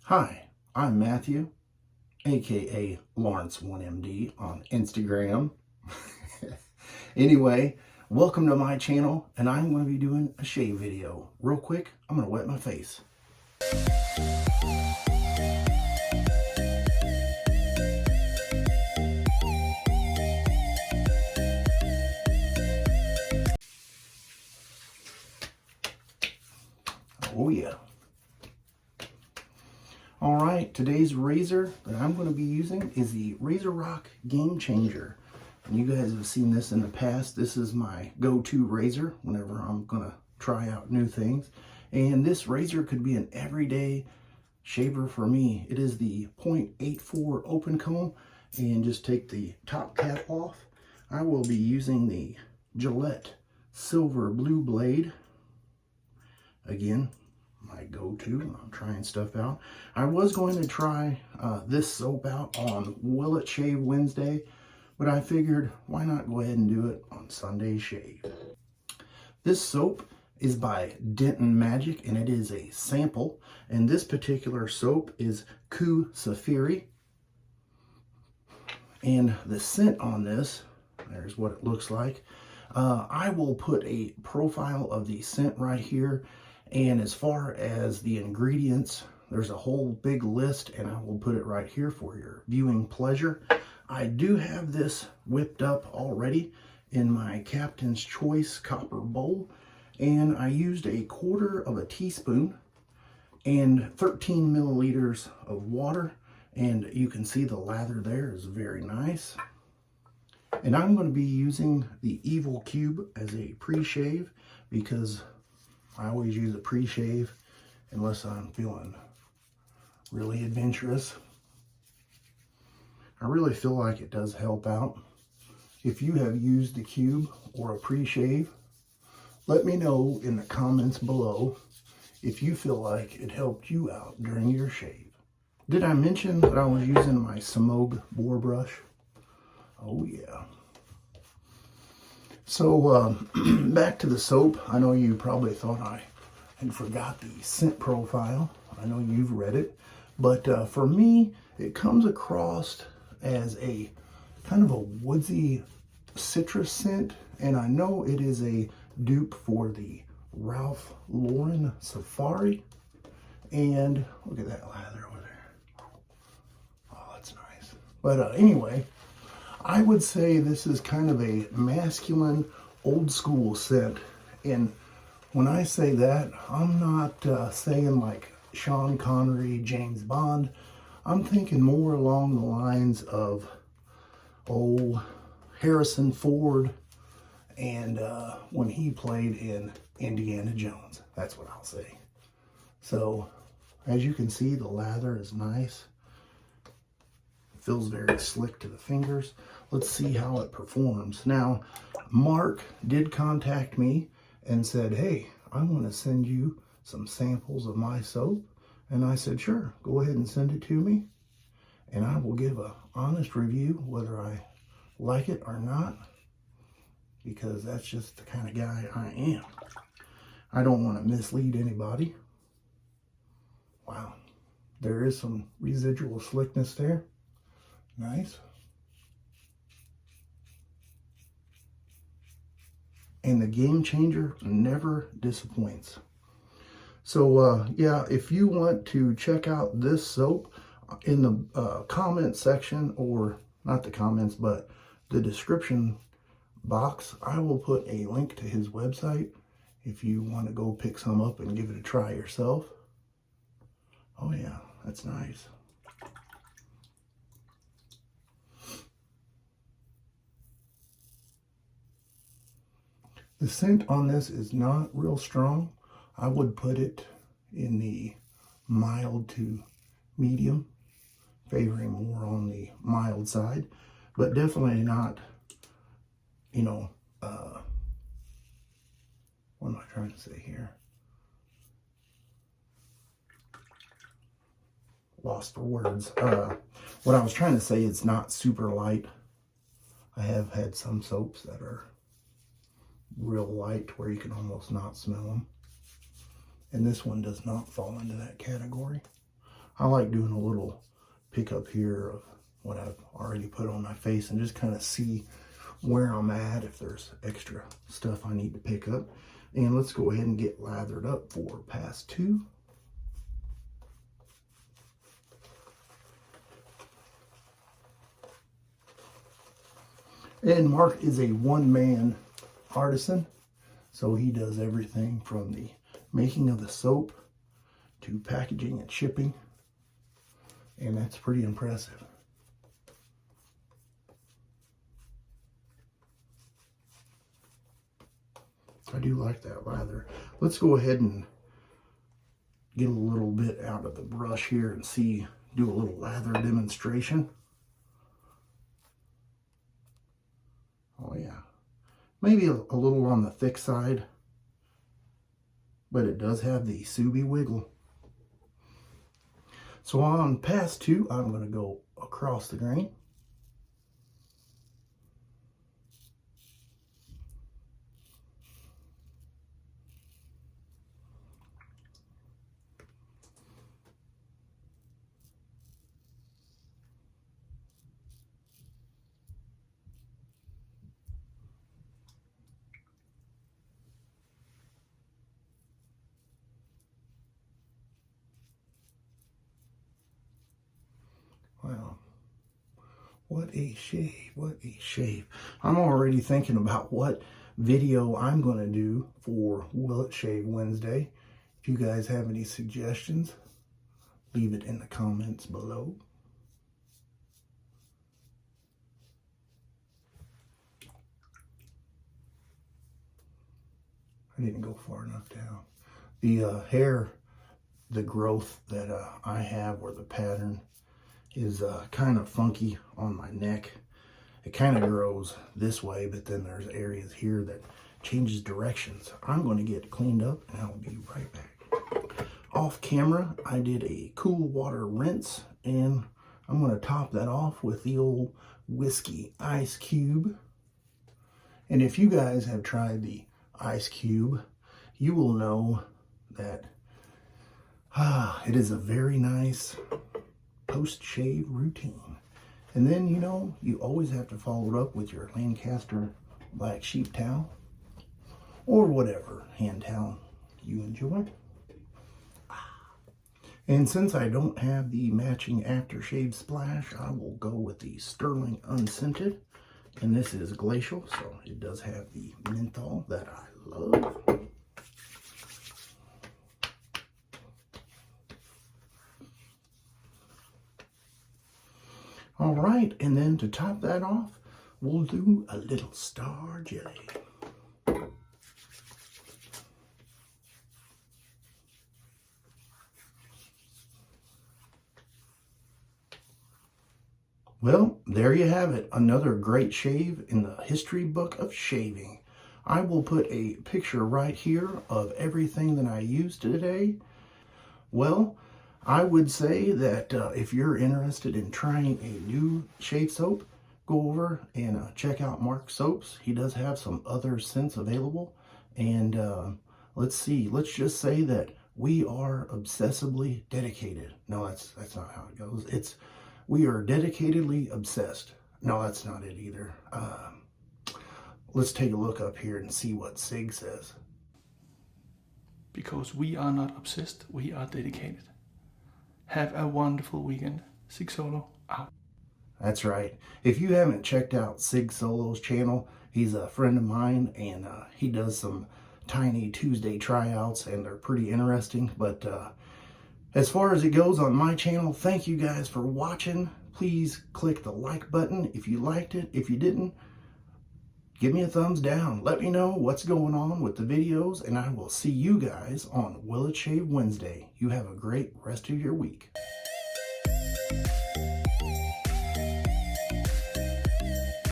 Hi, I'm Matthew, aka Lawrence1MD on Instagram. Anyway, welcome to my channel, and I'm going to be doing a shave video. Real quick, I'm going to wet my face. Oh yeah. Alright, today's razor that I'm going to be using is the Razorock Gamechanger. And you guys have seen this in the past. This is my go-to razor whenever I'm going to try out new things. And this razor could be an everyday shaver for me. It is the .84 open comb, and just take the top cap off. I will be using the Gillette Silver Blue Blade. Again, my go-to. I'm trying stuff out. I was going to try this soap out on Will It Shave Wednesday, but I figured why not go ahead and do it on Sunday Shave. This soap is by DentonMajik, and it is a sample, and this particular soap is KuSaFiRi. And the scent on this, there's what it looks like. I will put a profile of the scent right here. And as far as the ingredients, there's a whole big list, and I will put it right here for your viewing pleasure. I do have this whipped up already in my Captain's Choice copper bowl, and I used 1/4 teaspoon and 13 milliliters of water, and you can see the lather there is very nice. And I'm going to be using the Evil Cube as a pre-shave because I always use a pre-shave unless I'm feeling really adventurous. I really feel like it does help out. If you have used the cube or a pre-shave, let me know in the comments below if you feel like it helped you out during your shave. Did I mention that I was using my Semouge Boar brush? Oh yeah. So back to the soap. I know you probably thought I had forgot the scent profile. I know you've read it, but for me, it comes across as a kind of a woodsy citrus scent, and I know it is a dupe for the Ralph Lauren Safari. And look at that lather over there. Oh, that's nice. But anyway, I would say this is kind of a masculine, old school scent. And when I say that, I'm not saying like Sean Connery, James Bond. I'm thinking more along the lines of old Harrison Ford and when he played in Indiana Jones. That's what I'll say. So as you can see, the lather is nice. Feels very slick to the fingers. Let's see how it performs. Now, Mark did contact me and said, hey, I want to send you some samples of my soap. And I said, sure, go ahead and send it to me. And I will give an honest review whether I like it or not, because that's just the kind of guy I am. I don't want to mislead anybody. Wow, there is some residual slickness there. Nice. And the Gamechanger never disappoints. So yeah, if you want to check out this soap, in the comment section, or not the comments, but the description box, I will put a link to his website if you want to go pick some up and give it a try yourself. Oh yeah, that's nice. The scent on this is not real strong. I would put it in the mild to medium, favoring more on the mild side, but definitely not, you know, what am I trying to say here? Lost for words. What I was trying to say, it's not super light. I have had some soaps that are real light where you can almost not smell them, and this one does not fall into that category. I like doing a little pickup here of what I've already put on my face and just kind of see where I'm at, if there's extra stuff I need to pick up. And let's go ahead and get lathered up for pass 2. And Mark is a one-man artisan, so he does everything from the making of the soap to packaging and shipping, and that's pretty impressive. I do like that lather. Let's go ahead and get a little bit out of the brush here and do a little lather demonstration. Oh yeah, maybe a little on the thick side, but it does have the Subi wiggle. So on pass 2, I'm going to go across the grain. Wow, what a shave, what a shave. I'm already thinking about what video I'm going to do for Will It Shave Wednesday. If you guys have any suggestions, leave it in the comments below. I didn't go far enough down. The hair, the growth that I have, or the pattern, is kind of funky on my neck. It kind of grows this way, but then there's areas here that changes directions. I'm going to get cleaned up and I'll be right back. Off camera, I did a cool water rinse, and I'm going to top that off with the old whiskey ice cube. And if you guys have tried the ice cube, you will know that it is a very nice post-shave routine. And then, you know, you always have to follow it up with your Lancaster black sheep towel, or whatever hand towel you enjoy. And since I don't have the matching aftershave splash, I will go with the Stirling Unscented. And this is glacial, so it does have the menthol that I love. All right, and then to top that off, we'll do a little star jelly. Well, there you have it. Another great shave in the history book of shaving. I will put a picture right here of everything that I used today. Well, I would say that if you're interested in trying a new shave soap, go over and check out Mark's soaps. He does have some other scents available. And let's see, let's just say that we are obsessively dedicated. No, that's not how it goes. We are dedicatedly obsessed. No, that's not it either. Let's take a look up here and see what Sig says. Because we are not obsessed, we are dedicated. Have a wonderful weekend. Sig Solo out. That's right. If you haven't checked out Sig Solo's channel, he's a friend of mine, and he does some tiny Tuesday tryouts, and they're pretty interesting. But as far as it goes on my channel, thank you guys for watching. Please click the like button if you liked it. If you didn't, give me a thumbs down. Let me know what's going on with the videos, and I will see you guys on Will It Shave Wednesday. You have a great rest of your week.